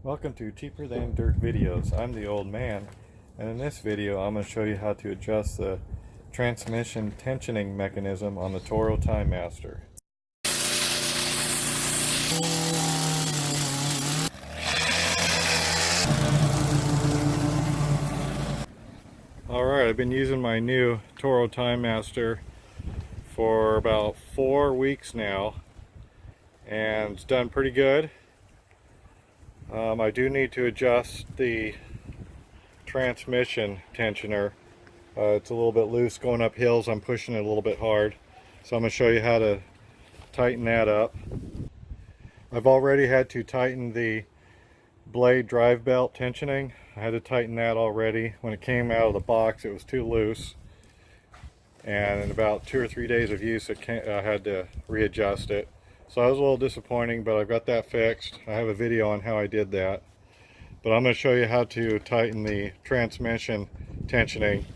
Welcome to Cheaper Than Dirt Videos. I'm the old man, and in this video I'm going to show you how to adjust the transmission tensioning mechanism on the Toro TimeMaster. Alright, I've been using my new Toro TimeMaster for about 4 weeks now, and it's done pretty good. I do need to adjust the transmission tensioner. It's a little bit loose going up hills. I'm pushing it a little bit hard, so I'm going to show you how to tighten that up. I've already had to tighten the blade drive belt tensioning. I had to tighten that already. When it came out of the box it was too loose, and in about 2 or 3 days of use I had to readjust it. So that was a little disappointing, but I've got that fixed. I have a video on how I did that. But I'm going to show you how to tighten the transmission tensioning,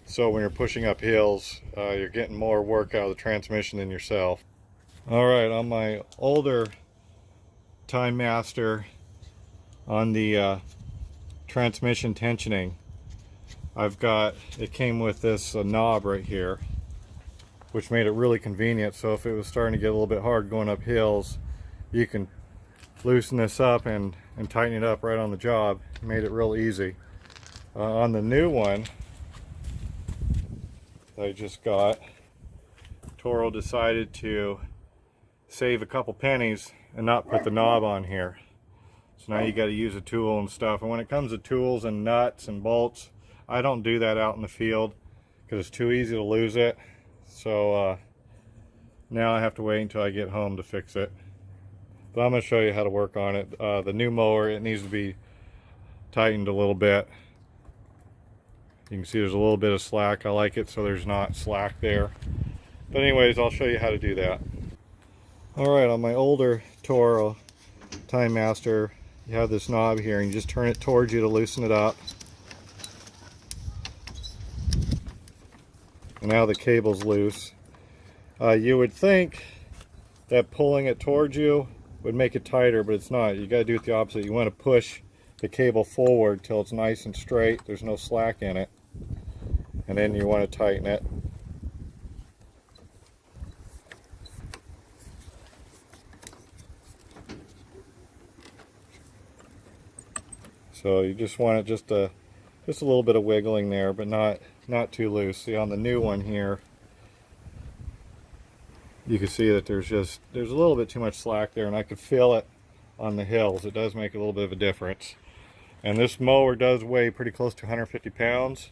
so when you're pushing up hills, you're getting more work out of the transmission than yourself. Alright, on my older TimeMaster, on the transmission tensioning, it came with this knob right here, which made it really convenient. So if it was starting to get a little bit hard going up hills, you can loosen this up and tighten it up right on the job. It made it real easy. On the new one that I just got, Toro decided to save a couple pennies and not put the knob on here. So now you got to use a tool and stuff. And when it comes to tools and nuts and bolts, I don't do that out in the field because it's too easy to lose it. So now I have to wait until I get home to fix it. But I'm going to show you how to work on it. The new mower, it needs to be tightened a little bit. You can see there's a little bit of slack. I like it so there's not slack there. But anyways, I'll show you how to do that. Alright, on my older Toro TimeMaster, you have this knob here and you just turn it towards you to loosen it up. And now the cable's loose. You would think that pulling it towards you would make it tighter, but it's not. You got to do it the opposite. You want to push the cable forward till it's nice and straight, there's no slack in it, and then you want to tighten it. So you just want it just a little bit of wiggling there, but not too loose. See, on the new one here, you can see that there's a little bit too much slack there, and I could feel it on the hills. It does make a little bit of a difference. And this mower does weigh pretty close to 150 pounds.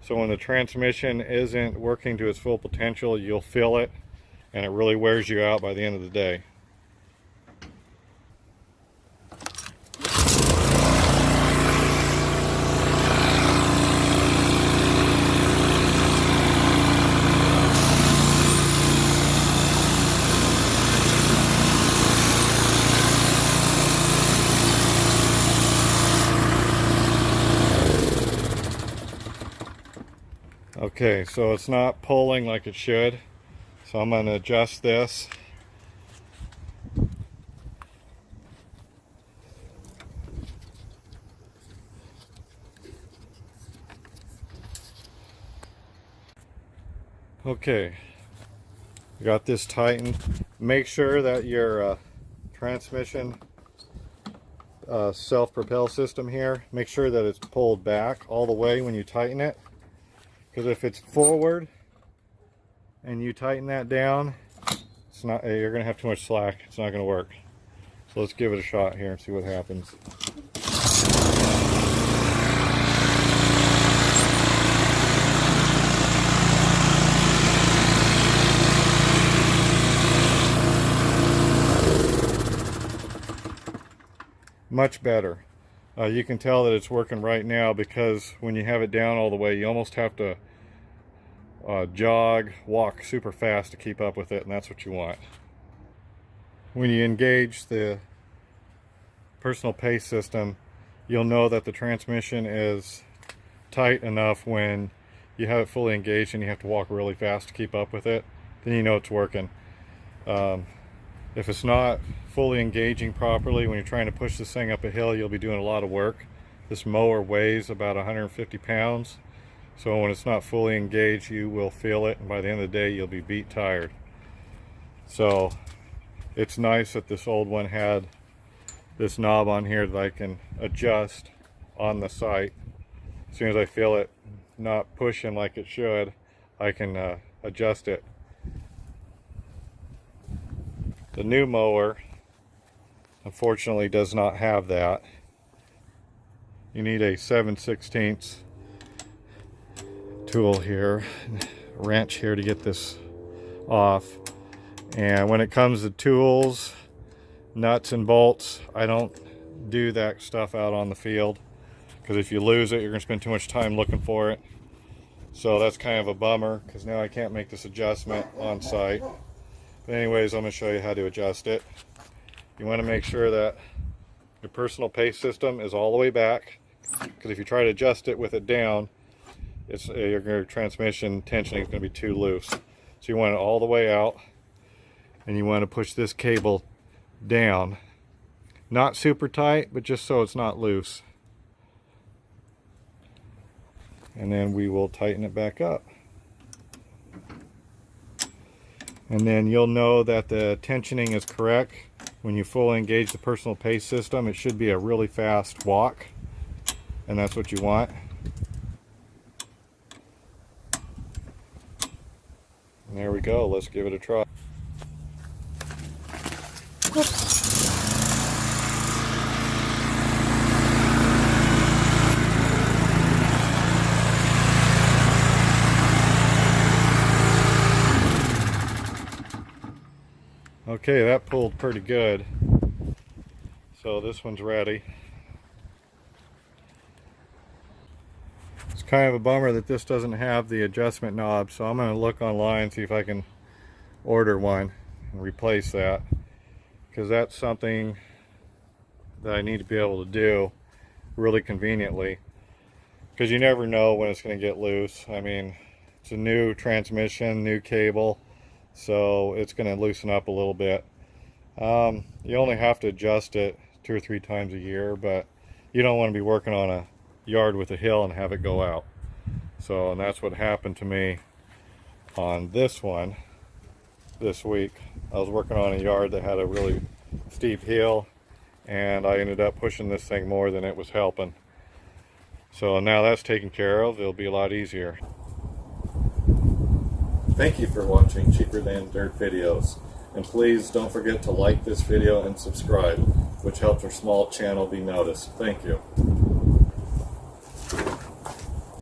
So when the transmission isn't working to its full potential, you'll feel it, and it really wears you out by the end of the day. Okay, so it's not pulling like it should, so I'm going to adjust this. Okay, got this tightened. Make sure that your transmission self-propel system here, make sure that it's pulled back all the way when you tighten it. Because if it's forward and you tighten that down, you're going to have too much slack. It's not going to work. So let's give it a shot here and see what happens. Much better. You can tell that it's working right now because when you have it down all the way, you almost have to walk super fast to keep up with it, and that's what you want. When you engage the personal pace system, you'll know that the transmission is tight enough when you have it fully engaged and you have to walk really fast to keep up with it. Then you know it's working. If it's not fully engaging properly when you're trying to push this thing up a hill, you'll be doing a lot of work. This mower weighs about 150 pounds, so when it's not fully engaged, you will feel it, and by the end of the day, you'll be beat tired. So it's nice that this old one had this knob on here that I can adjust on the site. As soon as I feel it not pushing like it should, I can adjust it. The new mower unfortunately does not have that. You need a 7/16 tool here, wrench here to get this off. And when it comes to tools, nuts and bolts, I don't do that stuff out on the field, because if you lose it, you're going to spend too much time looking for it. So that's kind of a bummer, because now I can't make this adjustment on site. But anyways, I'm going to show you how to adjust it. You want to make sure that your personal pace system is all the way back, because if you try to adjust it with it down, your transmission tensioning is going to be too loose. So you want it all the way out, and you want to push this cable down. Not super tight, but just so it's not loose. And then we will tighten it back up. And then you'll know that the tensioning is correct when you fully engage the personal pace system. It should be a really fast walk, and that's what you want. And there we go. Let's give it a try. Okay, that pulled pretty good. So this one's ready. It's kind of a bummer that this doesn't have the adjustment knob, so I'm going to look online and see if I can order one and replace that, because that's something that I need to be able to do really conveniently, because you never know when it's going to get loose. I mean, it's a new transmission, new cable, so it's going to loosen up a little bit. You only have to adjust it 2 or 3 times a year, but you don't want to be working on a yard with a hill and have it go out. So, and that's what happened to me on this one this week. I was working on a yard that had a really steep hill, and I ended up pushing this thing more than it was helping. So now that's taken care of. It'll be a lot easier. Thank you for watching Cheaper Than Dirt videos, and please don't forget to like this video and subscribe, which helps our small channel be noticed. Thank you.